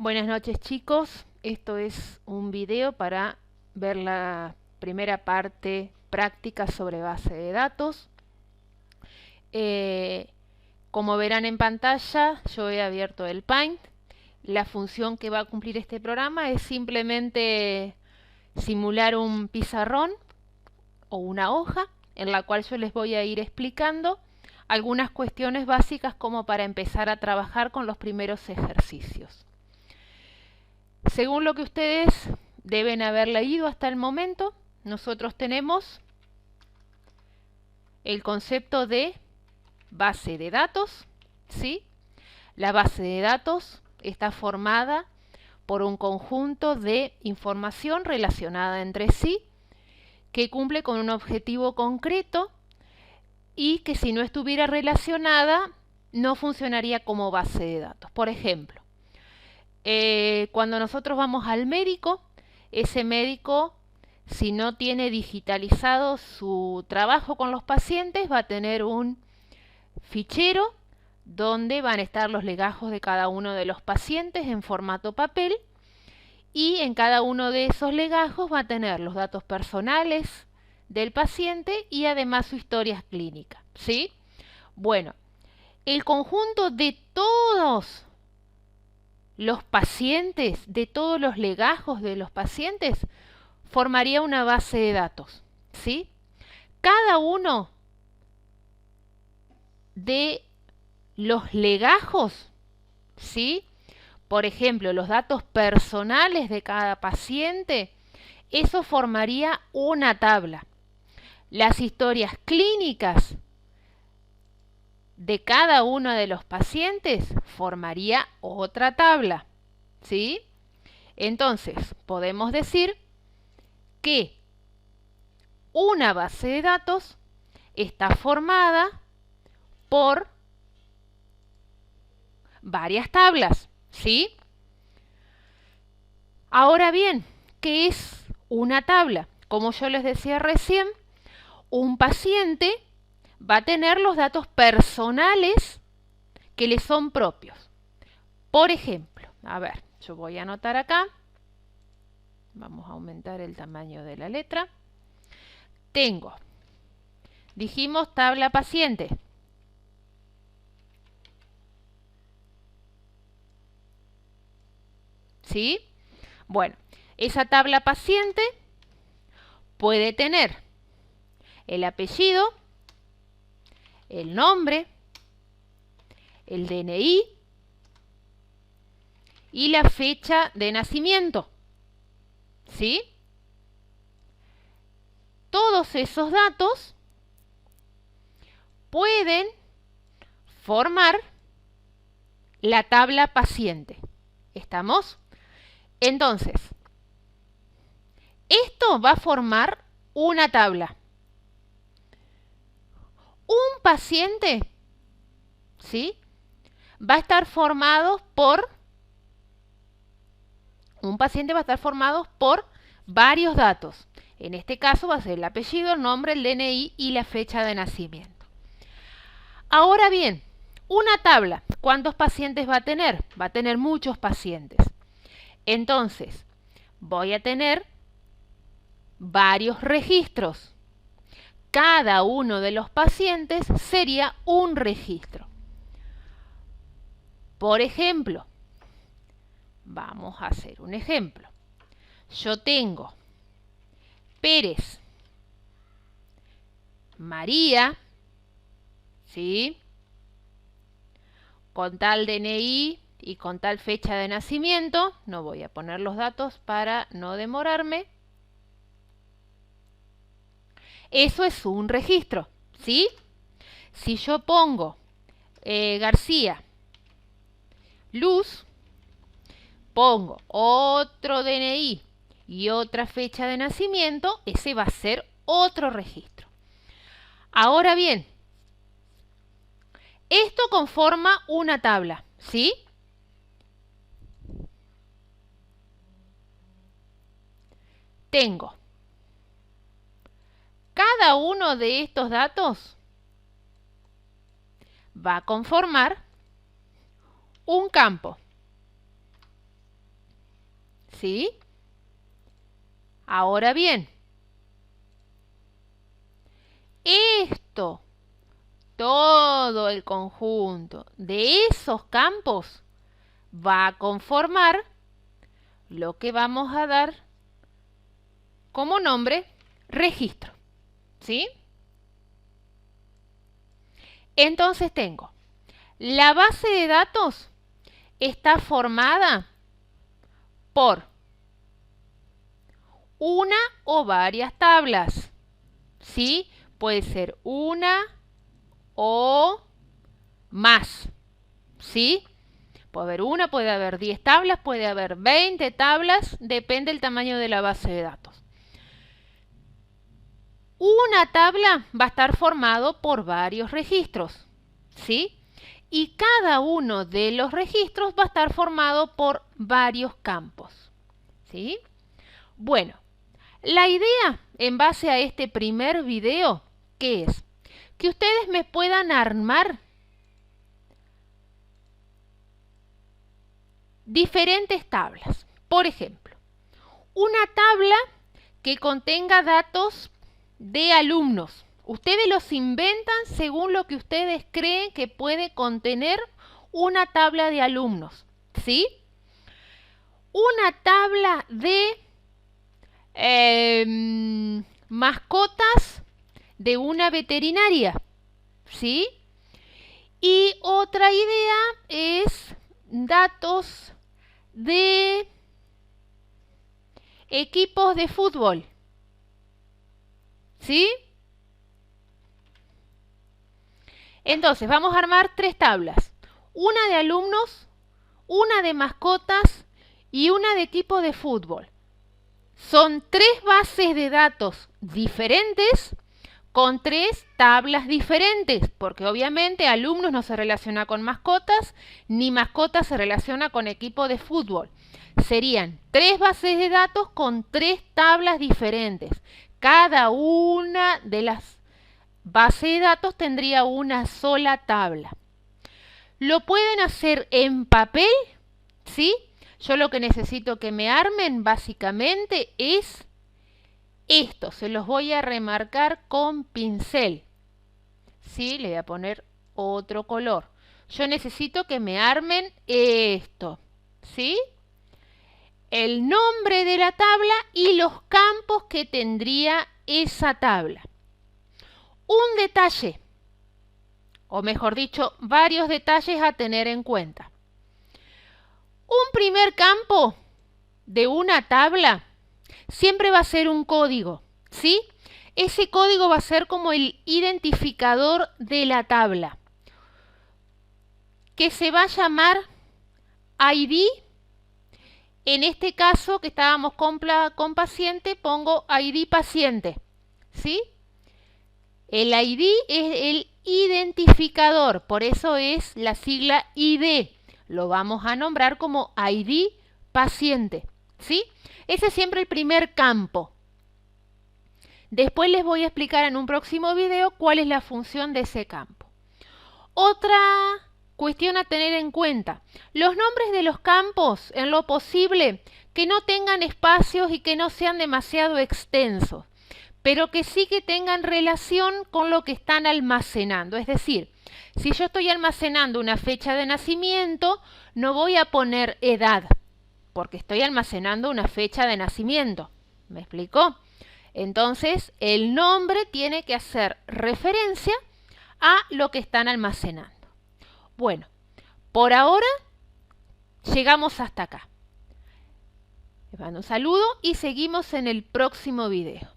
Buenas noches, chicos. Esto es un video para ver la primera parte práctica sobre base de datos. Como verán en pantalla, yo he abierto el Paint. La función que va a cumplir este programa es simplemente simular un pizarrón o una hoja en la cual yo les voy a ir explicando algunas cuestiones básicas como para empezar a trabajar con los primeros ejercicios. Según lo que ustedes deben haber leído hasta el momento, nosotros tenemos el concepto de base de datos, ¿sí? La base de datos está formada por un conjunto de información relacionada entre sí que cumple con un objetivo concreto y que si no estuviera relacionada no funcionaría como base de datos. Por ejemplo, cuando nosotros vamos al médico, ese médico, si no tiene digitalizado su trabajo con los pacientes, va a tener un fichero donde van a estar los legajos de cada uno de los pacientes en formato papel, y en cada uno de esos legajos va a tener los datos personales del paciente y además su historia clínica, ¿sí? Bueno, el conjunto de todos los pacientes, de todos los legajos de los pacientes, formaría una base de datos, ¿sí? Cada uno de los legajos, ¿sí? Por ejemplo, los datos personales de cada paciente, eso formaría una tabla. Las historias clínicas de cada uno de los pacientes formaría otra tabla, ¿sí? Entonces, podemos decir que una base de datos está formada por varias tablas, ¿sí? Ahora bien, ¿qué es una tabla? Como yo les decía recién, un paciente va a tener los datos personales que le son propios. Por ejemplo, a ver, yo voy a anotar acá. Vamos a aumentar el tamaño de la letra. Tengo, dijimos, tabla paciente. ¿Sí? Bueno, esa tabla paciente puede tener el apellido, el nombre, el DNI y la fecha de nacimiento, ¿sí? Todos esos datos pueden formar la tabla paciente. ¿Estamos? Entonces, esto va a formar una tabla. Un paciente, ¿sí? Va a estar formado por varios datos. En este caso va a ser el apellido, el nombre, el DNI y la fecha de nacimiento. Ahora bien, una tabla, ¿cuántos pacientes va a tener? Va a tener muchos pacientes. Entonces, voy a tener varios registros. Cada uno de los pacientes sería un registro. Por ejemplo, vamos a hacer un ejemplo. Yo tengo Pérez, María, ¿sí? Con tal DNI y con tal fecha de nacimiento. No voy a poner los datos para no demorarme. Eso es un registro, ¿sí? Si yo pongo García, Luz, pongo otro DNI y otra fecha de nacimiento, ese va a ser otro registro. Ahora bien, esto conforma una tabla, ¿sí? Tengo cada uno de estos datos va a conformar un campo. ¿Sí? Ahora bien, todo el conjunto de esos campos va a conformar lo que vamos a dar como nombre registro. ¿Sí? Entonces tengo, la base de datos está formada por una o varias tablas. ¿Sí? Puede ser una o más. ¿Sí? Puede haber una, puede haber 10 tablas, puede haber 20 tablas, depende del tamaño de la base de datos. Una tabla va a estar formado por varios registros, ¿sí? Y cada uno de los registros va a estar formado por varios campos, ¿sí? Bueno, la idea en base a este primer video, ¿qué es? Que ustedes me puedan armar diferentes tablas. Por ejemplo, una tabla que contenga datos de alumnos. Ustedes los inventan según lo que ustedes creen que puede contener una tabla de alumnos. ¿Sí? Una tabla de mascotas de una veterinaria. ¿Sí? Y otra idea es datos de equipos de fútbol. ¿Sí? Entonces, vamos a armar tres tablas. Una de alumnos, una de mascotas y una de equipo de fútbol. Son tres bases de datos diferentes con tres tablas diferentes, porque obviamente alumnos no se relaciona con mascotas, ni mascotas se relaciona con equipo de fútbol. Serían tres bases de datos con tres tablas diferentes. Cada una de las bases de datos tendría una sola tabla. Lo pueden hacer en papel, ¿sí? Yo lo que necesito que me armen básicamente es esto. Se los voy a remarcar con pincel. ¿Sí? Le voy a poner otro color. Yo necesito que me armen esto. ¿Sí? El nombre de la tabla y los campos que tendría esa tabla. Un detalle, o mejor dicho, varios detalles a tener en cuenta. Un primer campo de una tabla siempre va a ser un código, ¿sí? Ese código va a ser como el identificador de la tabla, que se va a llamar ID. En este caso que estábamos con paciente, pongo ID paciente, ¿sí? El ID es el identificador, por eso es la sigla ID. Lo vamos a nombrar como ID paciente, ¿sí? Ese es siempre el primer campo. Después les voy a explicar en un próximo video cuál es la función de ese campo. Otra cuestión a tener en cuenta. Los nombres de los campos, en lo posible, que no tengan espacios y que no sean demasiado extensos, pero que sí que tengan relación con lo que están almacenando. Es decir, si yo estoy almacenando una fecha de nacimiento, no voy a poner edad, porque estoy almacenando una fecha de nacimiento. ¿Me explicó? Entonces, el nombre tiene que hacer referencia a lo que están almacenando. Bueno, por ahora llegamos hasta acá. Les mando un saludo y seguimos en el próximo video.